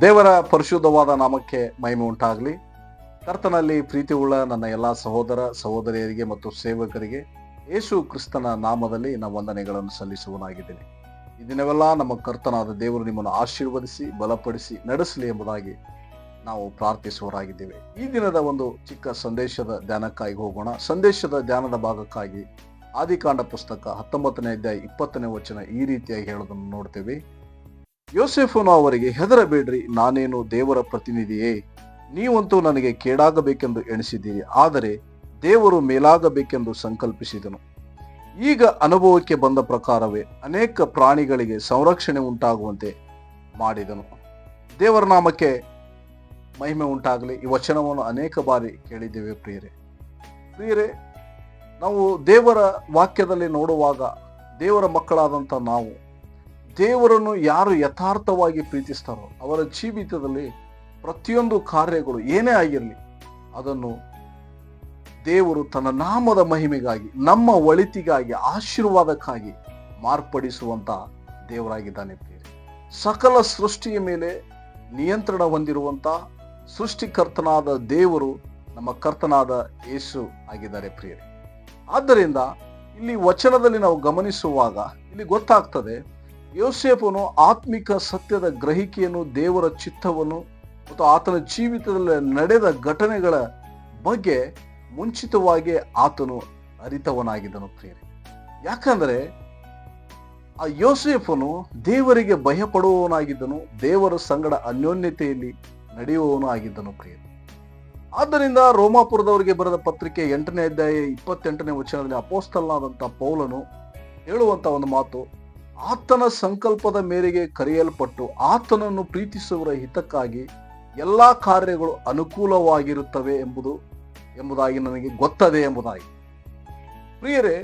ದೇವರ ಪರಿಶುದ್ಧವಾದ ನಾಮಕ್ಕೆ ಮಹಿಮೆ ಉಂಟಾಗಲಿ. ಕರ್ತನಲ್ಲಿ ಪ್ರೀತಿಯುಳ್ಳ ನನ್ನ ಎಲ್ಲ ಸಹೋದರ ಸಹೋದರಿಯರಿಗೆ ಮತ್ತು ಸೇವಕರಿಗೆ ಯೇಸು ಕ್ರಿಸ್ತನ ನಾಮದಲ್ಲಿ ನಾವು ವಂದನೆಗಳನ್ನು ಸಲ್ಲಿಸುವನಾಗಿದ್ದೇನೆ. ಈ ದಿನವೆಲ್ಲ ನಮ್ಮ ಕರ್ತನಾದ ದೇವರು ನಿಮ್ಮನ್ನು ಆಶೀರ್ವದಿಸಿ ಬಲಪಡಿಸಿ ನಡೆಸಲಿ ಎಂಬುದಾಗಿ ನಾವು ಪ್ರಾರ್ಥಿಸುವರಾಗಿದ್ದೇವೆ. ಈ ದಿನದ ಒಂದು ಚಿಕ್ಕ ಸಂದೇಶದ ಧ್ಯಾನಕ್ಕಾಗಿ ಹೋಗೋಣ. ಸಂದೇಶದ ಧ್ಯಾನದ ಭಾಗಕ್ಕಾಗಿ ಆದಿಕಾಂಡ ಪುಸ್ತಕ 19ನೇ ಅಧ್ಯಾಯ 20ನೇ ವಚನ ಈ ರೀತಿಯಾಗಿ ಹೇಳೋದನ್ನು ನೋಡ್ತೇವೆ. ಯೋಸೇಫನು ಅವರಿಗೆ, ಹೆದರಬೇಡ್ರಿ, ನಾನೇನು ದೇವರ ಪ್ರತಿನಿಧಿಯೇ? ನೀವಂತೂ ನನಗೆ ಕೇಡಾಗಬೇಕೆಂದು ಎಣಿಸಿದ್ದೀರಿ, ಆದರೆ ದೇವರು ಮೇಲಾಗಬೇಕೆಂದು ಸಂಕಲ್ಪಿಸಿದನು. ಈಗ ಅನುಭವಕ್ಕೆ ಬಂದ ಪ್ರಕಾರವೇ ಅನೇಕ ಪ್ರಾಣಿಗಳಿಗೆ ಸಂರಕ್ಷಣೆ ಉಂಟಾಗುವಂತೆ ಮಾಡಿದನು. ದೇವರ ನಾಮಕ್ಕೆ ಮಹಿಮೆ ಉಂಟಾಗಲಿ. ಈ ವಚನವನ್ನು ಅನೇಕ ಬಾರಿ ಕೇಳಿದ್ದೇವೆ ಪ್ರಿಯರೇ. ನಾವು ದೇವರ ವಾಕ್ಯದಲ್ಲಿ ನೋಡುವಾಗ ದೇವರ ಮಕ್ಕಳಾದಂಥ ನಾವು ದೇವರನ್ನು ಯಾರು ಯಥಾರ್ಥವಾಗಿ ಪ್ರೀತಿಸ್ತಾರೋ ಅವರ ಜೀವಿತದಲ್ಲಿ ಪ್ರತಿಯೊಂದು ಕಾರ್ಯಗಳು ಏನೇ ಆಗಿರಲಿ ಅದನ್ನು ದೇವರು ತನ್ನ ನಾಮದ ಮಹಿಮೆಗಾಗಿ, ನಮ್ಮ ಒಳಿತಿಗಾಗಿ, ಆಶೀರ್ವಾದಕ್ಕಾಗಿ ಮಾರ್ಪಡಿಸುವಂತ ದೇವರಾಗಿದ್ದಾನೆ ಪ್ರಿಯರೇ. ಸಕಲ ಸೃಷ್ಟಿಯ ಮೇಲೆ ನಿಯಂತ್ರಣ ಹೊಂದಿರುವಂತ ಸೃಷ್ಟಿಕರ್ತನಾದ ದೇವರು ನಮ್ಮ ಕರ್ತನಾದ ಯೇಸು ಆಗಿದ್ದಾರೆ ಪ್ರಿಯರೇ. ಆದ್ದರಿಂದ ಇಲ್ಲಿ ವಚನದಲ್ಲಿ ನಾವು ಗಮನಿಸುವಾಗ ಇಲ್ಲಿ ಗೊತ್ತಾಗ್ತದೆ, ಯೋಸೇಫನು ಆತ್ಮಿಕ ಸತ್ಯದ ಗ್ರಹಿಕೆಯನ್ನು, ದೇವರ ಚಿತ್ತವನ್ನು ಮತ್ತು ಆತನ ಜೀವಿತದಲ್ಲಿ ನಡೆದ ಘಟನೆಗಳ ಬಗ್ಗೆ ಮುಂಚಿತವಾಗಿ ಆತನು ಅರಿತವನಾಗಿದ್ದನು ಪ್ರಿಯರೇ. ಯಾಕಂದ್ರೆ ಆ ಯೋಸೇಫನು ದೇವರಿಗೆ ಭಯಪಡುವವನಾಗಿದ್ದನು, ದೇವರ ಸಂಗಡ ಅನ್ಯೋನ್ಯತೆಯಲ್ಲಿ ನಡೆಯುವವನು ಆಗಿದ್ದನು ಪ್ರಿಯರೇ. ಆದ್ದರಿಂದ ರೋಮಾಪುರದವರಿಗೆ ಬರೆದ ಪತ್ರಿಕೆ 8ನೇ ಅಧ್ಯಾಯ 28ನೇ ವಚನದಲ್ಲಿ ಅಪೊಸ್ತಲನಾದಂಥ ಪೌಲನು ಹೇಳುವಂತ ಒಂದು ಮಾತು, ಆತನ ಸಂಕಲ್ಪದ ಮೇರೆಗೆ ಕರೆಯಲ್ಪಟ್ಟು ಆತನನ್ನು ಪ್ರೀತಿಸುವವರ ಹಿತಕ್ಕಾಗಿ ಎಲ್ಲಾ ಕಾರ್ಯಗಳು ಅನುಕೂಲವಾಗಿರುತ್ತವೆ ಎಂಬುದಾಗಿ ನನಗೆ ಗೊತ್ತದೆ ಎಂಬುದಾಗಿ. ಪ್ರಿಯರೇ,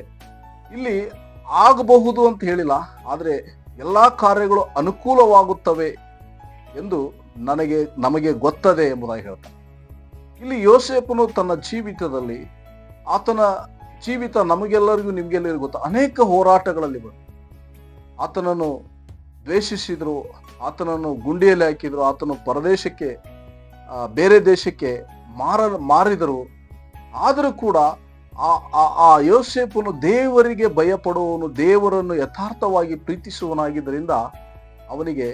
ಇಲ್ಲಿ ಆಗಬಹುದು ಅಂತ ಹೇಳಿಲ್ಲ, ಆದರೆ ಎಲ್ಲಾ ಕಾರ್ಯಗಳು ಅನುಕೂಲವಾಗುತ್ತವೆ ಎಂದು ನಮಗೆ ಗೊತ್ತದೆ ಎಂಬುದಾಗಿ ಹೇಳ್ತಾನೆ. ಇಲ್ಲಿ ಯೋಸೇಫನು ತನ್ನ ಜೀವಿತದಲ್ಲಿ, ಆತನ ಜೀವಿತ ನಮಗೆಲ್ಲರಿಗೂ ನಿಮ್ಗೆಲ್ಲರಿಗೂ ಗೊತ್ತ, ಅನೇಕ ಹೋರಾಟಗಳಲ್ಲಿ ಬಂದು ಆತನನ್ನು ದ್ವೇಷಿಸಿದ್ರು, ಆತನನ್ನು ಗುಂಡಿಯಲ್ಲಿ ಹಾಕಿದ್ರು, ಆತನು ಪರದೇಶಕ್ಕೆ ಬೇರೆ ದೇಶಕ್ಕೆ ಮಾರಿದರು. ಆದರೂ ಕೂಡ ಆ ಯೋಸೇಫನು ದೇವರಿಗೆ ಭಯಪಡುವವನು, ದೇವರನ್ನು ಯಥಾರ್ಥವಾಗಿ ಪ್ರೀತಿಸುವನಾಗಿದ್ದರಿಂದ ಅವನಿಗೆ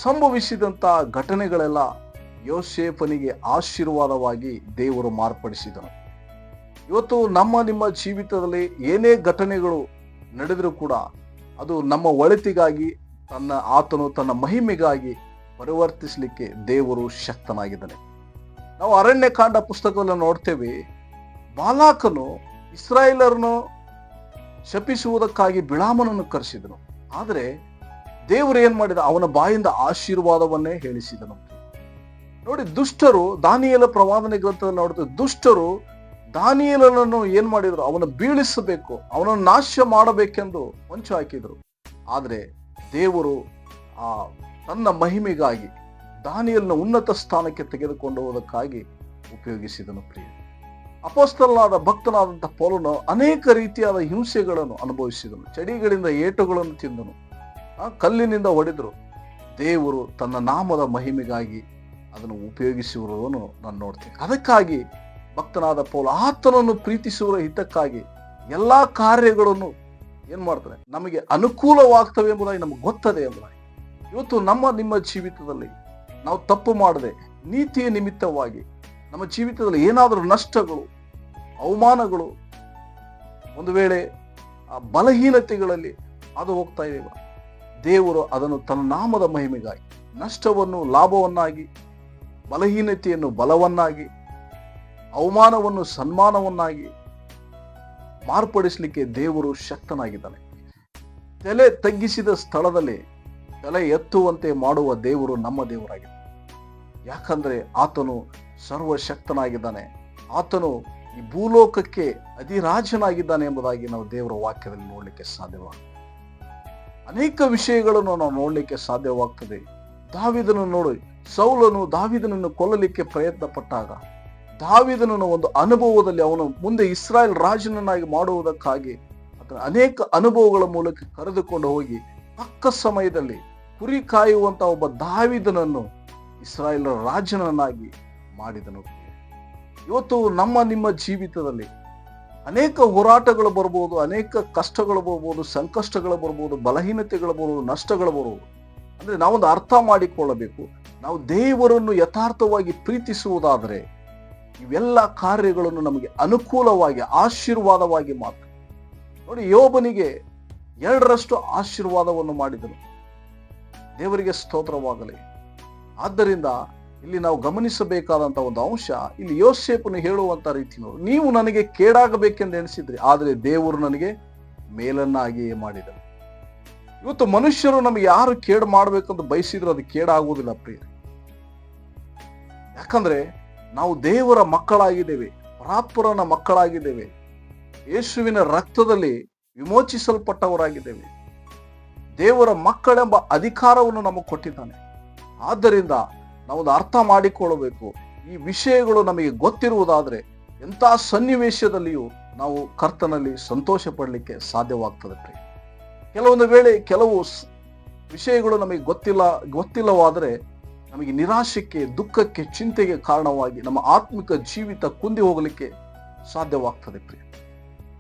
ಸಂಭವಿಸಿದಂತ ಘಟನೆಗಳೆಲ್ಲ ಯೋಸೇಫನಿಗೆ ಆಶೀರ್ವಾದವಾಗಿ ದೇವರು ಮಾರ್ಪಡಿಸಿದನು. ಇವತ್ತು ನಿಮ್ಮ ಜೀವಿತದಲ್ಲಿ ಏನೇ ಘಟನೆಗಳು ನಡೆದರೂ ಕೂಡ ಅದು ನಮ್ಮ ಒಳಿತಿಗಾಗಿ, ಆತನು ತನ್ನ ಮಹಿಮೆಗಾಗಿ ಪರಿವರ್ತಿಸಲಿಕ್ಕೆ ದೇವರು ಶಕ್ತನಾಗಿದ್ದಾನೆ. ನಾವು ಅರಣ್ಯಕಾಂಡ ಪುಸ್ತಕವನ್ನು ನೋಡ್ತೇವೆ. ಬಾಲಾಕನು ಇಸ್ರಾಯೇಲರನ್ನು ಶಪಿಸುವುದಕ್ಕಾಗಿ ಬಿಳಾಮನನ್ನು ಕರೆಸಿದನು, ಆದರೆ ದೇವರು ಏನ್ ಮಾಡಿದ, ಅವನ ಬಾಯಿಂದ ಆಶೀರ್ವಾದವನ್ನೇ ಹೇಳಿಸಿದನು. ನೋಡಿ, ದುಷ್ಟರು ದಾನಿಯೇಲ ಪ್ರವಾದನೆ ಗ್ರಂಥದಲ್ಲಿ ನೋಡ್ತೇವೆ, ದುಷ್ಟರು ದಾನಿಯೇಲನನ್ನು ಏನ್ ಮಾಡಿದ್ರು, ಅವನ ಬೀಳಿಸಬೇಕು, ಅವನನ್ನು ನಾಶ ಮಾಡಬೇಕೆಂದು ಹೊಂಚು ಹಾಕಿದ್ರು. ಆದ್ರೆ ದೇವರು ತನ್ನ ಮಹಿಮೆಗಾಗಿ ದಾನಿಯೇಲನ ಉನ್ನತ ಸ್ಥಾನಕ್ಕೆ ತೆಗೆದುಕೊಂಡು ಹೋಗೋದಕ್ಕಾಗಿ ಉಪಯೋಗಿಸಿದನು ಪ್ರಿಯ. ಅಪೊಸ್ತಲನಾದ ಭಕ್ತನಾದಂಥ ಪೌಲನು ಅನೇಕ ರೀತಿಯಾದ ಹಿಂಸೆಗಳನ್ನು ಅನುಭವಿಸಿದನು, ಚಡಿಗಳಿಂದ ಏಟುಗಳನ್ನು ತಿಂದನು, ಕಲ್ಲಿನಿಂದ ಹೊಡೆದರು. ದೇವರು ತನ್ನ ನಾಮದ ಮಹಿಮೆಗಾಗಿ ಅದನ್ನು ಉಪಯೋಗಿಸಿರುವುದನ್ನು ನಾನು ನೋಡ್ತೇನೆ. ಅದಕ್ಕಾಗಿ ಭಕ್ತನಾದ ಪೌಲ ಆತನನ್ನು ಪ್ರೀತಿಸುವ ಹಿತಕ್ಕಾಗಿ ಎಲ್ಲಾ ಕಾರ್ಯಗಳನ್ನು ಏನ್ ಮಾಡ್ತಾರೆ, ನಮಗೆ ಅನುಕೂಲವಾಗ್ತವೆ ಎಂಬುದಾಗಿ ನಮಗೆ ಗೊತ್ತದೆ ಎಂಬುದಾಗಿ. ಇವತ್ತು ನಿಮ್ಮ ಜೀವಿತದಲ್ಲಿ ನಾವು ತಪ್ಪು ಮಾಡದೆ ನೀತಿಯ ನಿಮಿತ್ತವಾಗಿ ನಮ್ಮ ಜೀವಿತದಲ್ಲಿ ಏನಾದರೂ ನಷ್ಟಗಳು, ಅವಮಾನಗಳು, ಒಂದು ವೇಳೆ ಬಲಹೀನತೆಗಳಲ್ಲಿ ಅದು ಹೋಗ್ತಾ ಇದ್ದೇವೆ, ದೇವರು ಅದನ್ನು ತನ್ನ ನಾಮದ ಮಹಿಮೆಗಾಗಿ ನಷ್ಟವನ್ನು ಲಾಭವನ್ನಾಗಿ, ಬಲಹೀನತೆಯನ್ನು ಬಲವನ್ನಾಗಿ, ಅವಮಾನವನ್ನು ಸನ್ಮಾನವನ್ನಾಗಿ ಮಾರ್ಪಡಿಸಲಿಕ್ಕೆ ದೇವರು ಶಕ್ತನಾಗಿದ್ದಾನೆ. ತಲೆ ತಗ್ಗಿಸಿದ ಸ್ಥಳದಲ್ಲಿ ತಲೆ ಎತ್ತುವಂತೆ ಮಾಡುವ ದೇವರು ನಮ್ಮ ದೇವರಾಗಿದ್ದಾನೆ. ಯಾಕಂದ್ರೆ ಆತನು ಸರ್ವಶಕ್ತನಾಗಿದ್ದಾನೆ, ಆತನು ಈ ಭೂಲೋಕಕ್ಕೆ ಅಧಿರಾಜನಾಗಿದ್ದಾನೆ ಎಂಬುದಾಗಿ ನಾವು ದೇವರ ವಾಕ್ಯದಲ್ಲಿ ನೋಡ್ಲಿಕ್ಕೆ ಸಾಧ್ಯವಾಗ್ತದೆ. ಅನೇಕ ವಿಷಯಗಳನ್ನು ನಾವು ನೋಡ್ಲಿಕ್ಕೆ ಸಾಧ್ಯವಾಗ್ತದೆ. ದಾವೀದನನ್ನು ನೋಡಿ, ಸೌಲನು ದಾವೀದನನ್ನು ಕೊಲ್ಲಲಿಕ್ಕೆ ಪ್ರಯತ್ನ ಪಟ್ಟಾಗ ದಾವೀದನನ್ನು ಒಂದು ಅನುಭವದಲ್ಲಿ ಅವನು ಮುಂದೆ ಇಸ್ರಾಯೇಲ್ ರಾಜನನ್ನಾಗಿ ಮಾಡುವುದಕ್ಕಾಗಿ ಅನೇಕ ಅನುಭವಗಳ ಮೂಲಕ ಕರೆದುಕೊಂಡು ಹೋಗಿ ತಕ್ಕ ಸಮಯದಲ್ಲಿ ಕುರಿ ಕಾಯುವಂತ ಒಬ್ಬ ದಾವೀದನನ್ನು ಇಸ್ರಾಯೇಲರ ರಾಜನನ್ನಾಗಿ ಮಾಡಿದನು. ಇವತ್ತು ನಮ್ಮ ನಿಮ್ಮ ಜೀವಿತದಲ್ಲಿ ಅನೇಕ ಹೋರಾಟಗಳು ಬರ್ಬೋದು, ಅನೇಕ ಕಷ್ಟಗಳು ಬರ್ಬೋದು, ಸಂಕಷ್ಟಗಳು ಬರ್ಬೋದು, ಬಲಹೀನತೆಗಳು ಬರ್ಬೋದು, ನಷ್ಟಗಳು ಬರ್ಬೋದು. ಅಂದ್ರೆ ನಾವೊಂದು ಅರ್ಥ ಮಾಡಿಕೊಳ್ಳಬೇಕು, ನಾವು ದೇವರನ್ನು ಯಥಾರ್ಥವಾಗಿ ಪ್ರೀತಿಸುವುದಾದರೆ ಇವೆಲ್ಲ ಕಾರ್ಯಗಳನ್ನು ನಮಗೆ ಅನುಕೂಲವಾಗಿ ಆಶೀರ್ವಾದವಾಗಿ ಮಾತ್ರ. ನೋಡಿ, ಯೋಬನಿಗೆ 2ರಷ್ಟು ಆಶೀರ್ವಾದವನ್ನು ಮಾಡಿದನು. ದೇವರಿಗೆ ಸ್ತೋತ್ರವಾಗಲಿ. ಆದ್ದರಿಂದ ಇಲ್ಲಿ ನಾವು ಗಮನಿಸಬೇಕಾದಂತ ಒಂದು ಅಂಶ, ಇಲ್ಲಿ ಯೋಸೇಫನು ಹೇಳುವಂತ ರೀತಿ ನೋಡಿ, ನೀವು ನನಗೆ ಕೇಡಾಗಬೇಕೆಂದು ಎಣಿಸಿದ್ರಿ, ಆದರೆ ದೇವರು ನನಗೆ ಮೇಲನ್ನಾಗಿಯೇ ಮಾಡಿದನು. ಇವತ್ತು ಮನುಷ್ಯರು ನಮಗೆ ಯಾರು ಕೇಡು ಮಾಡ್ಬೇಕಂತ ಬಯಸಿದ್ರು ಅದು ಕೇಡಾಗುವುದಿಲ್ಲ ಪ್ರಿಯರೇ. ಯಾಕಂದ್ರೆ ನಾವು ದೇವರ ಮಕ್ಕಳಾಗಿದ್ದೇವೆ, ಪರಾತ್ಪರನ ಮಕ್ಕಳಾಗಿದ್ದೇವೆ, ಯೇಸುವಿನ ರಕ್ತದಲ್ಲಿ ವಿಮೋಚಿಸಲ್ಪಟ್ಟವರಾಗಿದ್ದೇವೆ. ದೇವರ ಮಕ್ಕಳೆಂಬ ಅಧಿಕಾರವನ್ನು ನಮಗೆ ಕೊಟ್ಟಿದ್ದಾನೆ. ಆದ್ದರಿಂದ ನಾವು ಅರ್ಥ ಮಾಡಿಕೊಳ್ಳಬೇಕು, ಈ ವಿಷಯಗಳು ನಮಗೆ ಗೊತ್ತಿರುವುದಾದ್ರೆ ಎಂಥ ಸನ್ನಿವೇಶದಲ್ಲಿಯೂ ನಾವು ಕರ್ತನಲ್ಲಿ ಸಂತೋಷ ಪಡಲಿಕ್ಕೆ ಸಾಧ್ಯವಾಗ್ತದೆ. ಕೆಲವೊಂದು ವೇಳೆ ಕೆಲವು ವಿಷಯಗಳು ನಮಗೆ ಗೊತ್ತಿಲ್ಲವಾದರೆ ನಮಗೆ ನಿರಾಶೆಗೆ, ದುಃಖಕ್ಕೆ, ಚಿಂತೆಗೆ ಕಾರಣವಾಗಿ ನಮ್ಮ ಆತ್ಮಿಕ ಜೀವಿತ ಕುಂದಿ ಹೋಗಲಿಕ್ಕೆ ಸಾಧ್ಯವಾಗ್ತದೆ ಪ್ರಿಯ.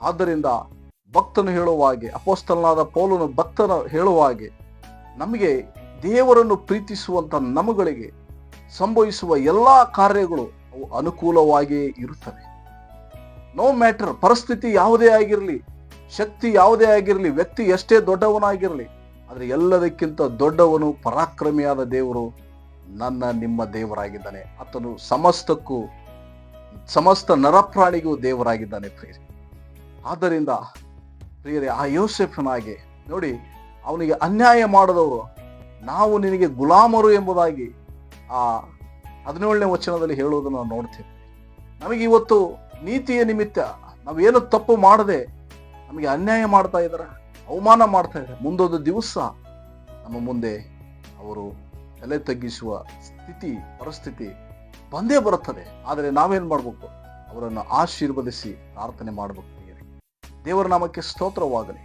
ಆದ್ದರಿಂದ ಭಕ್ತನು ಹೇಳುವ ಹಾಗೆ, ಅಪೊಸ್ತಲನಾದ ಪೌಲನು ಭಕ್ತನ ಹೇಳುವ ಹಾಗೆ, ನಮಗೆ ದೇವರನ್ನು ಪ್ರೀತಿಸುವಂತ ನಮಗಳಿಗೆ ಸಂಭವಿಸುವ ಎಲ್ಲಾ ಕಾರ್ಯಗಳು ಅವು ಅನುಕೂಲವಾಗಿಯೇ ಇರುತ್ತವೆ. ನೋ ಮ್ಯಾಟರ್, ಪರಿಸ್ಥಿತಿ ಯಾವುದೇ ಆಗಿರಲಿ, ಶಕ್ತಿ ಯಾವುದೇ ಆಗಿರಲಿ, ವ್ಯಕ್ತಿ ಎಷ್ಟೇ ದೊಡ್ಡವನಾಗಿರಲಿ, ಆದರೆ ಎಲ್ಲದಕ್ಕಿಂತ ದೊಡ್ಡವನು ಪರಾಕ್ರಮಿಯಾದ ದೇವರು ನನ್ನ ನಿಮ್ಮ ದೇವರಾಗಿದ್ದಾನೆ. ಆತನು ಸಮಸ್ತ ನರಪ್ರಾಣಿಗೂ ದೇವರಾಗಿದ್ದಾನೆ ಪ್ರಿಯರೇ. ಆದ್ದರಿಂದ ಪ್ರಿಯರೇ, ಆ ಯೋಸೇಫನಾಗೆ ನೋಡಿ, ಅವನಿಗೆ ಅನ್ಯಾಯ ಮಾಡದವರು ನಾವು ನಿನಗೆ ಗುಲಾಮರು ಎಂಬುದಾಗಿ ಆ 17ನೇ ವಚನದಲ್ಲಿ ಹೇಳುವುದನ್ನು ನಾವು ನೋಡ್ತೇವೆ. ನಮಗೆ ಇವತ್ತು ನೀತಿಯ ನಿಮಿತ್ತ ನಾವೇನು ತಪ್ಪು ಮಾಡದೆ ನಮಗೆ ಅನ್ಯಾಯ ಮಾಡ್ತಾ ಇದ್ದಾರೆ, ಅವಮಾನ ಮಾಡ್ತಾ ಇದ್ದಾರೆ. ಮುಂದೊಂದು ದಿವಸ ನಮ್ಮ ಮುಂದೆ ಅವರು ತಲೆ ತಗ್ಗಿಸುವ ಪರಿಸ್ಥಿತಿ ಬಂದೇ ಬರುತ್ತದೆ. ಆದರೆ ನಾವೇನ್ ಮಾಡ್ಬೇಕು? ಅವರನ್ನು ಆಶೀರ್ವದಿಸಿ ಪ್ರಾರ್ಥನೆ ಮಾಡಬೇಕು. ದೇವರ ನಾಮಕ್ಕೆ ಸ್ತೋತ್ರವಾಗಲಿ.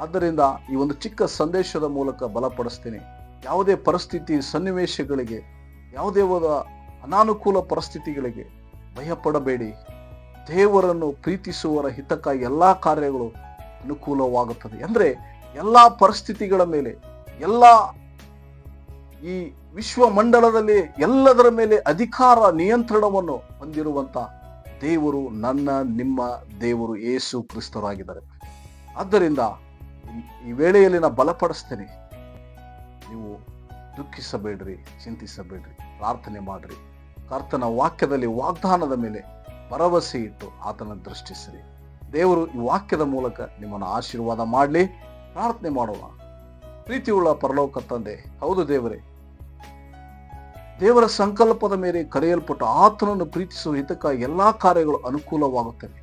ಆದ್ದರಿಂದ ಈ ಒಂದು ಚಿಕ್ಕ ಸಂದೇಶದ ಮೂಲಕ ಬಲಪಡಿಸ್ತೇನೆ, ಯಾವುದೇ ಪರಿಸ್ಥಿತಿ ಸನ್ನಿವೇಶಗಳಿಗೆ, ಯಾವುದೇ ಅನಾನುಕೂಲ ಪರಿಸ್ಥಿತಿಗಳಿಗೆ ಭಯಪಡಬೇಡಿ. ದೇವರನ್ನು ಪ್ರೀತಿಸುವವರ ಹಿತಕ್ಕಾಗಿ ಎಲ್ಲಾ ಕಾರ್ಯಗಳು ಅನುಕೂಲವಾಗುತ್ತದೆ. ಅಂದ್ರೆ ಎಲ್ಲಾ ಪರಿಸ್ಥಿತಿಗಳ ಮೇಲೆ, ಎಲ್ಲಾ ಈ ವಿಶ್ವಮಂಡಲದಲ್ಲಿ ಎಲ್ಲದರ ಮೇಲೆ ಅಧಿಕಾರ, ನಿಯಂತ್ರಣವನ್ನು ಹೊಂದಿರುವಂತ ದೇವರು ನನ್ನ ನಿಮ್ಮ ದೇವರು ಯೇಸು ಕ್ರಿಸ್ತರಾಗಿದ್ದಾರೆ. ಆದ್ದರಿಂದ ಈ ವೇಳೆಯಲ್ಲಿ ನಾನು ಬಲಪಡಿಸ್ತೇನೆ, ನೀವು ದುಃಖಿಸಬೇಡ್ರಿ, ಚಿಂತಿಸಬೇಡ್ರಿ, ಪ್ರಾರ್ಥನೆ ಮಾಡ್ರಿ. ಕರ್ತನ ವಾಕ್ಯದಲ್ಲಿ ವಾಗ್ದಾನದ ಮೇಲೆ ಭರವಸೆ ಇಟ್ಟು ಆತನ ದೃಷ್ಟಿಸಿರಿ. ದೇವರು ಈ ವಾಕ್ಯದ ಮೂಲಕ ನಿಮ್ಮನ್ನು ಆಶೀರ್ವಾದ ಮಾಡಲಿ. ಪ್ರಾರ್ಥನೆ ಮಾಡೋಣ. ಪ್ರೀತಿಯುಳ್ಳ ಪರಲೋಕ ತಂದೆ, ಹೌದು ದೇವರೇ, ದೇವರ ಸಂಕಲ್ಪದ ಮೇಲೆ ಕರೆಯಲ್ಪಟ್ಟು ಆತನನ್ನು ಪ್ರೀತಿಸುವ ಹಿತಕ್ಕಾಗಿ ಎಲ್ಲಾ ಕಾರ್ಯಗಳು ಅನುಕೂಲವಾಗುತ್ತವೆ.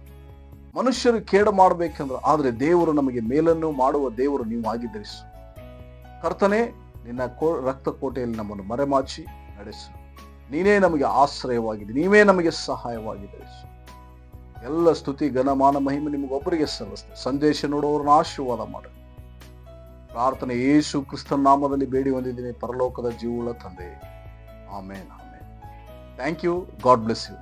ಮನುಷ್ಯರು ಕೇಡು ಮಾಡಬೇಕೆಂದ್ರೆ, ಆದರೆ ದೇವರು ನಮಗೆ ಮೇಲನ್ನು ಮಾಡುವ ದೇವರು ನೀವು ಆಗಿದ್ದೀರಿ. ಕರ್ತನೆ, ನಿನ್ನ ರಕ್ತ ಕೋಟೆಯಲ್ಲಿ ನಮ್ಮನ್ನು ಮರೆಮಾಚಿ ನಡೆಸು. ನೀನೇ ನಮಗೆ ಆಶ್ರಯವಾಗಿದೆ, ನೀವೇ ನಮಗೆ ಸಹಾಯವಾಗಿದ್ದೀರಿ. ಎಲ್ಲ ಸ್ತುತಿ, ಘನಮಾನ, ಮಹಿಮೆ ನಿಮಗೊಬ್ಬರಿಗೆ ಸಲ್ಲಿಸ್ತೇವೆ. ಸಂದೇಶ ನೋಡುವವರನ್ನ ಆಶೀರ್ವಾದ ಮಾಡಿ. ಪ್ರಾರ್ಥನೆ ಯೇಸು ಕ್ರಿಸ್ತನ ನಾಮದಲ್ಲಿ ಬೇಡಿ ಹೊಂದಿದ್ದೀನಿ, ಪರಲೋಕದ ಜೀವವುಳ್ಳ ತಂದೆ. Amen. Thank you. God bless you.